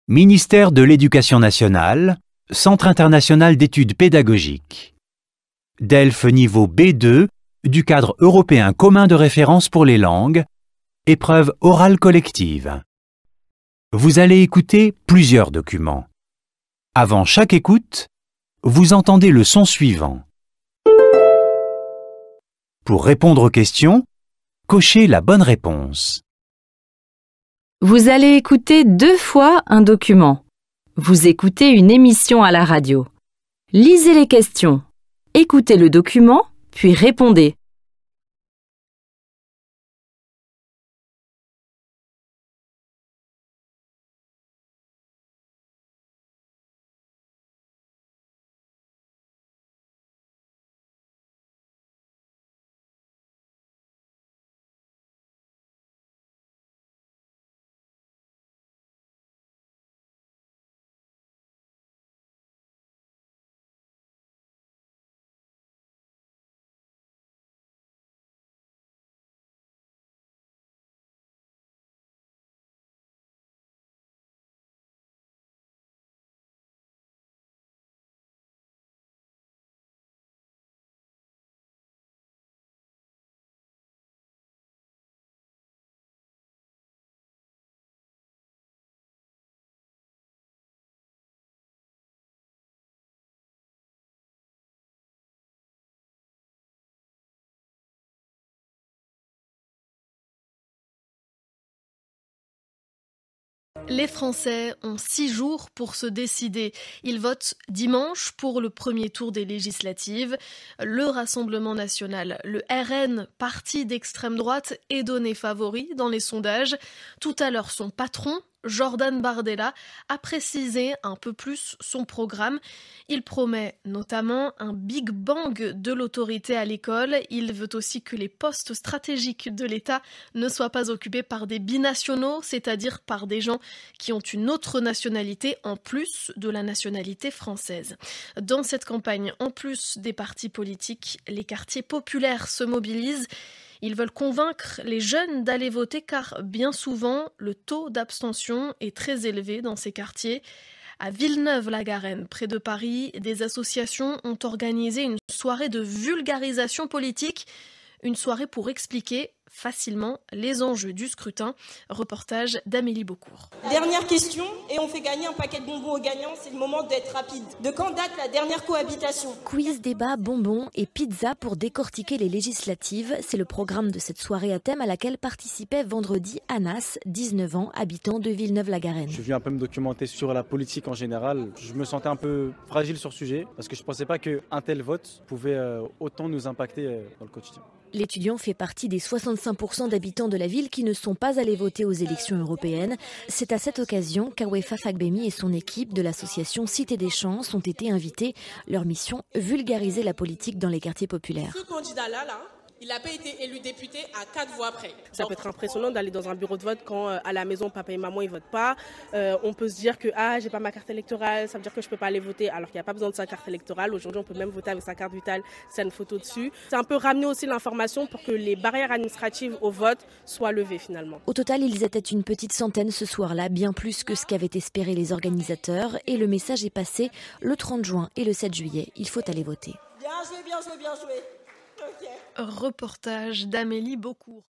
Ministère de l'Éducation nationale, Centre international d'études pédagogiques. DELF niveau B2 du cadre européen commun de référence pour les langues, épreuve orale collective. Vous allez écouter plusieurs documents. Avant chaque écoute, vous entendez le son suivant. Pour répondre aux questions, cochez la bonne réponse. Vous allez écouter 2 fois un document. Vous écoutez une émission à la radio. Lisez les questions. Écoutez le document, puis répondez. Les Français ont 6 jours pour se décider. Ils votent dimanche pour le premier tour des législatives. Le Rassemblement national, le RN, parti d'extrême droite, est donné favori dans les sondages. Tout à l'heure, son patron, Jordan Bardella, a précisé un peu plus son programme. Il promet notamment un Big Bang de l'autorité à l'école. Il veut aussi que les postes stratégiques de l'État ne soient pas occupés par des binationaux, c'est-à-dire par des gens qui ont une autre nationalité en plus de la nationalité française. Dans cette campagne, en plus des partis politiques, les quartiers populaires se mobilisent. Ils veulent convaincre les jeunes d'aller voter car bien souvent, le taux d'abstention est très élevé dans ces quartiers. À Villeneuve-la-Garenne, près de Paris, des associations ont organisé une soirée de vulgarisation politique, une soirée pour expliquer facilement les enjeux du scrutin. Reportage d'Amélie Beaucourt. Dernière question, et on fait gagner un paquet de bonbons aux gagnants, c'est le moment d'être rapide. De quand date la dernière cohabitation ? Quiz, débat, bonbons et pizza pour décortiquer les législatives. C'est le programme de cette soirée à thème à laquelle participait vendredi Anas, 19 ans, habitant de Villeneuve-la-Garenne. Je suis venu un peu me documenter sur la politique en général. Je me sentais un peu fragile sur ce sujet parce que je ne pensais pas qu'un tel vote pouvait autant nous impacter dans le quotidien. L'étudiant fait partie des 65% d'habitants de la ville qui ne sont pas allés voter aux élections européennes. C'est à cette occasion qu'Awefa Fagbemi et son équipe de l'association Cité des Chances ont été invités. Leur mission, vulgariser la politique dans les quartiers populaires. Ce candidat-là, il n'a pas été élu député à 4 voix près. Ça peut être impressionnant d'aller dans un bureau de vote quand à la maison papa et maman ils votent pas. On peut se dire que j'ai pas ma carte électorale, ça veut dire que je peux pas aller voter alors qu'il n'y a pas besoin de sa carte électorale. Aujourd'hui on peut même voter avec sa carte vitale, c'est une photo dessus. C'est un peu ramener aussi l'information pour que les barrières administratives au vote soient levées finalement. Au total ils étaient une petite centaine ce soir-là, bien plus que ce qu'avaient espéré les organisateurs. Et le message est passé le 30 juin et le 7 juillet. Il faut aller voter. Bien joué, bien joué, bien joué. Okay. Reportage d'Amélie Beaucourt.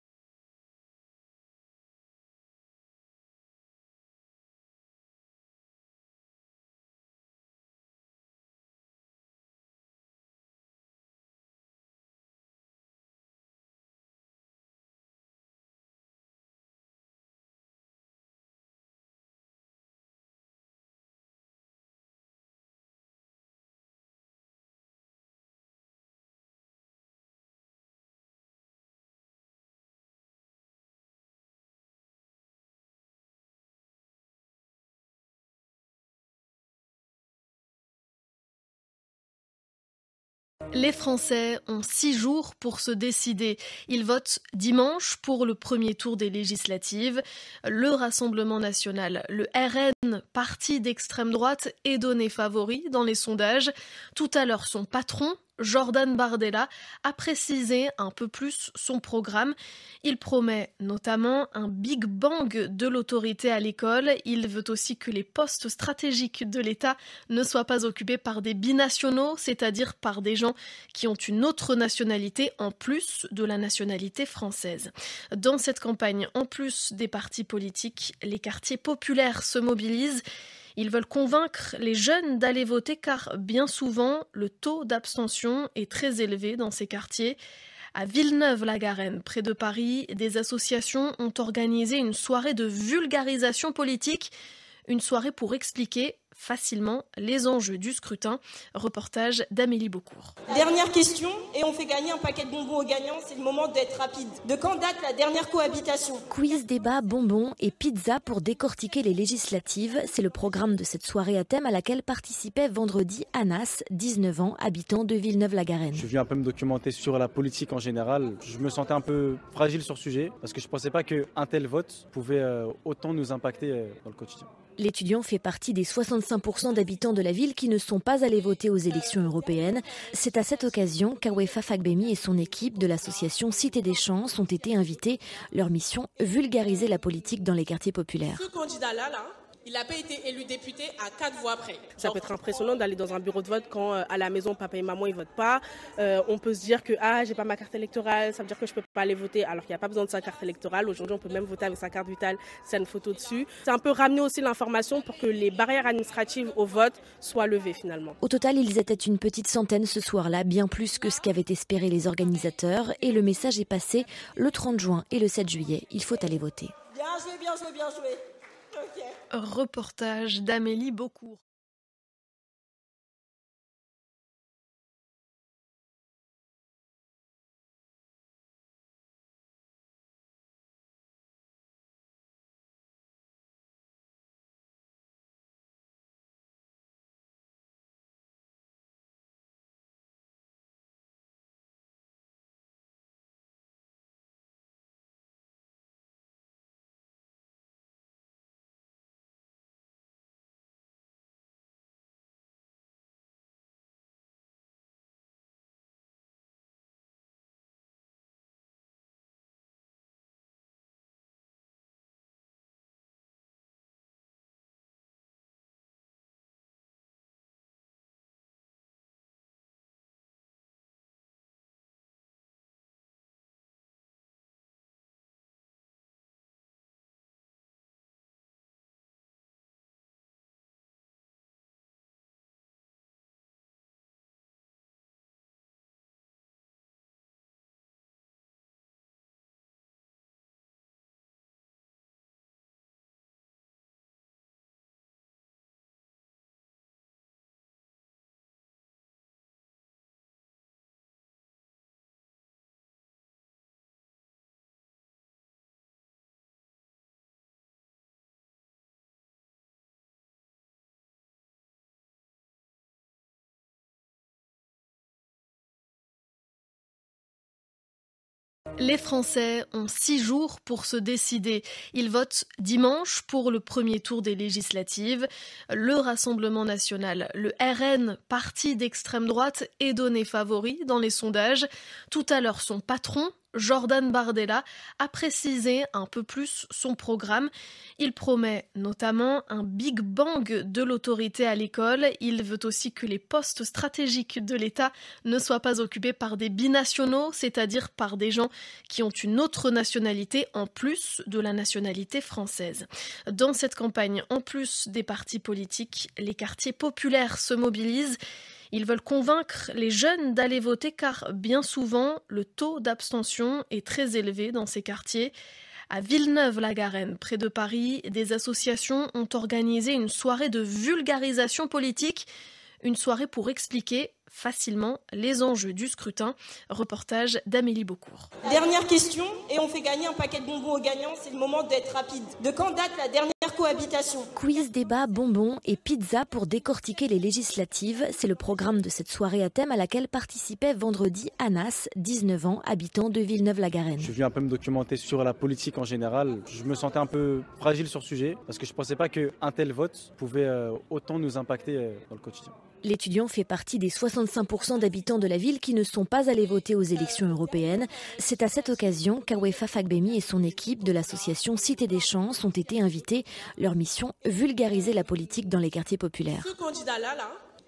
Les Français ont 6 jours pour se décider. Ils votent dimanche pour le premier tour des législatives. Le Rassemblement national, le RN, parti d'extrême droite, est donné favori dans les sondages. Tout à l'heure, son patron, Jordan Bardella a précisé un peu plus son programme. Il promet notamment un Big Bang de l'autorité à l'école. Il veut aussi que les postes stratégiques de l'État ne soient pas occupés par des binationaux, c'est-à-dire par des gens qui ont une autre nationalité en plus de la nationalité française. Dans cette campagne, en plus des partis politiques, les quartiers populaires se mobilisent. Ils veulent convaincre les jeunes d'aller voter car bien souvent, le taux d'abstention est très élevé dans ces quartiers. À Villeneuve-la-Garenne, près de Paris, des associations ont organisé une soirée de vulgarisation politique, une soirée pour expliquer facilement les enjeux du scrutin. Reportage d'Amélie Beaucourt. Dernière question, et on fait gagner un paquet de bonbons aux gagnants, c'est le moment d'être rapide. De quand date la dernière cohabitation? Quiz, débat, bonbons et pizza pour décortiquer les législatives. C'est le programme de cette soirée à thème à laquelle participait vendredi Anas, 19 ans, habitant de Villeneuve-la-Garenne. Je viens un peu me documenter sur la politique en général. Je me sentais un peu fragile sur ce sujet parce que je ne pensais pas qu'un tel vote pouvait autant nous impacter dans le quotidien. L'étudiant fait partie des 65% d'habitants de la ville qui ne sont pas allés voter aux élections européennes. C'est à cette occasion qu'Awefa Fagbemi et son équipe de l'association Cité des Chances ont été invités. Leur mission, vulgariser la politique dans les quartiers populaires. Ce candidat-là, il n'a pas été élu député à 4 voix près. Ça peut être impressionnant d'aller dans un bureau de vote quand à la maison papa et maman ils votent pas. On peut se dire que j'ai pas ma carte électorale, ça veut dire que je peux pas aller voter alors qu'il n'y a pas besoin de sa carte électorale. Aujourd'hui on peut même voter avec sa carte vitale, c'est une photo dessus. C'est un peu ramener aussi l'information pour que les barrières administratives au vote soient levées finalement. Au total, ils étaient une petite centaine ce soir-là, bien plus que ce qu'avaient espéré les organisateurs. Et le message est passé, le 30 juin et le 7 juillet, il faut aller voter. Bien joué, bien joué, bien joué. Okay. Reportage d'Amélie Beaucourt. Les Français ont 6 jours pour se décider. Ils votent dimanche pour le premier tour des législatives. Le Rassemblement national, le RN, parti d'extrême droite, est donné favori dans les sondages. Tout à l'heure, son patron, Jordan Bardella, a précisé un peu plus son programme. Il promet notamment un Big Bang de l'autorité à l'école. Il veut aussi que les postes stratégiques de l'État ne soient pas occupés par des binationaux, c'est-à-dire par des gens qui ont une autre nationalité en plus de la nationalité française. Dans cette campagne, en plus des partis politiques, les quartiers populaires se mobilisent. Ils veulent convaincre les jeunes d'aller voter car bien souvent, le taux d'abstention est très élevé dans ces quartiers. À Villeneuve-la-Garenne, près de Paris, des associations ont organisé une soirée de vulgarisation politique, une soirée pour expliquer facilement les enjeux du scrutin. Reportage d'Amélie Beaucourt. Dernière question, et on fait gagner un paquet de bonbons aux gagnants, c'est le moment d'être rapide. De quand date la dernière cohabitation? Quiz, débat, bonbons et pizza pour décortiquer les législatives. C'est le programme de cette soirée à thème à laquelle participait vendredi Anas, 19 ans, habitant de Villeneuve-la-Garenne. Je viens un peu me documenter sur la politique en général. Je me sentais un peu fragile sur ce sujet parce que je ne pensais pas qu'un tel vote pouvait autant nous impacter dans le quotidien. L'étudiant fait partie des 65% d'habitants de la ville qui ne sont pas allés voter aux élections européennes. C'est à cette occasion qu'Awefa Fagbemi et son équipe de l'association Cité des Chances ont été invités. Leur mission, vulgariser la politique dans les quartiers populaires. Ce candidat-là,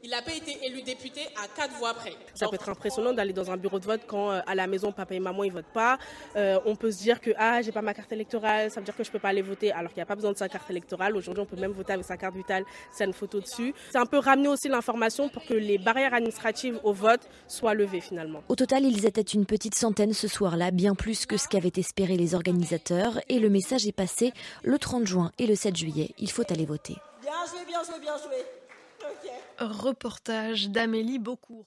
il n'a pas été élu député à 4 voix près. Ça peut être impressionnant d'aller dans un bureau de vote quand à la maison papa et maman ils votent pas. On peut se dire que j'ai pas ma carte électorale, ça veut dire que je peux pas aller voter alors qu'il n'y a pas besoin de sa carte électorale. Aujourd'hui on peut même voter avec sa carte vitale, c'est une photo dessus. C'est un peu ramener aussi l'information pour que les barrières administratives au vote soient levées finalement. Au total, ils étaient une petite centaine ce soir-là, bien plus que ce qu'avaient espéré les organisateurs. Et le message est passé le 30 juin et le 7 juillet. Il faut aller voter. Bien joué, bien joué, bien joué. Okay. Reportage d'Amélie Beaucourt.